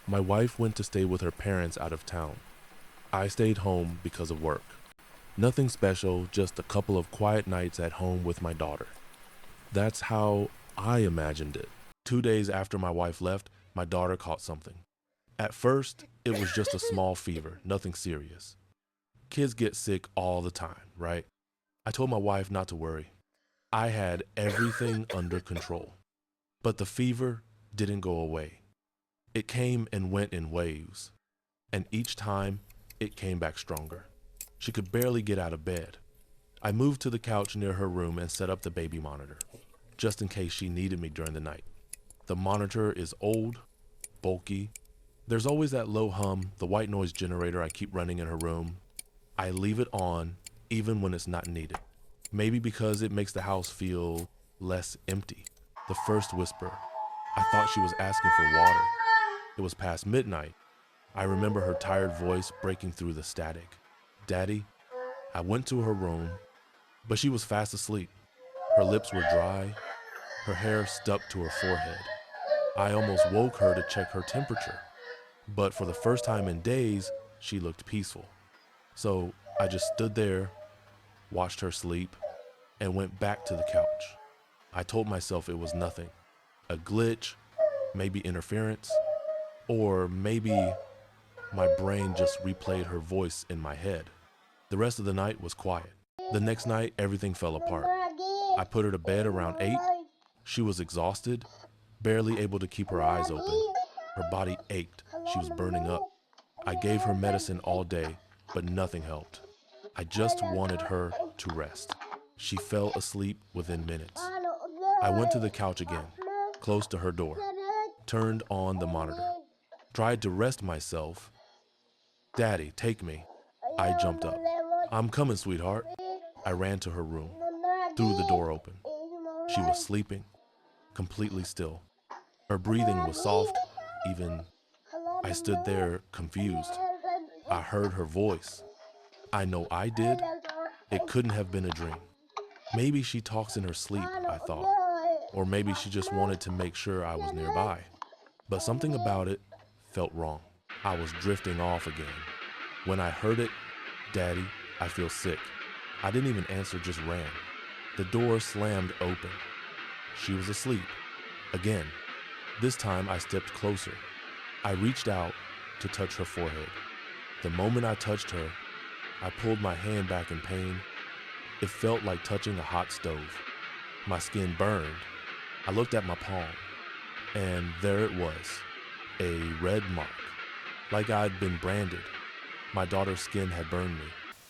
My wife went to stay with her parents out of town. I stayed home because of work. Nothing special, just a couple of quiet nights at home with my daughter. That's how I imagined it. 2 days after my wife left, my daughter caught something. At first, it was just a small fever, nothing serious. Kids get sick all the time, right? I told my wife not to worry. I had everything under control. But the fever didn't go away. It came and went in waves, and each time it came back stronger. She could barely get out of bed. I moved to the couch near her room and set up the baby monitor, just in case she needed me during the night. The monitor is old, bulky. There's always that low hum, the white noise generator I keep running in her room. I leave it on even when it's not needed. Maybe because it makes the house feel less empty. The first whisper, I thought she was asking for water. It was past midnight. I remember her tired voice breaking through the static. Daddy, I went to her room, but she was fast asleep. Her lips were dry, her hair stuck to her forehead. I almost woke her to check her temperature, but for the first time in days, she looked peaceful. So I just stood there, watched her sleep, and went back to the couch. I told myself it was nothing, a glitch, maybe interference, or maybe my brain just replayed her voice in my head. The rest of the night was quiet. The next night, everything fell apart. I put her to bed around 8. She was exhausted, barely able to keep her eyes open. Her body ached. She was burning up. I gave her medicine all day, but nothing helped. I just wanted her to rest. She fell asleep within minutes. I went to the couch again, close to her door, turned on the monitor, tried to rest myself. Daddy, take me. I jumped up. I'm coming, sweetheart. I ran to her room, threw the door open. She was sleeping, completely still. Her breathing was soft, even. I stood there confused. I heard her voice. I know I did. It couldn't have been a dream. Maybe she talks in her sleep, I thought. Or maybe she just wanted to make sure I was nearby. But something about it felt wrong. I was drifting off again. When I heard it, Daddy, I feel sick. I didn't even answer, just ran. The door slammed open. She was asleep. Again. This time I stepped closer. I reached out to touch her forehead. The moment I touched her, I pulled my hand back in pain. It felt like touching a hot stove. My skin burned. I looked at my palm, and there it was, a red mark, like I'd been branded. My daughter's skin had burned me.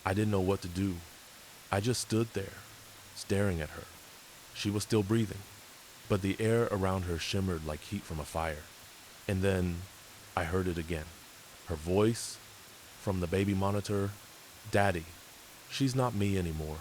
I didn't know what to do. I just stood there, staring at her. She was still breathing, but the air around her shimmered like heat from a fire. And then I heard it again. Her voice from the baby monitor, Daddy, she's not me anymore.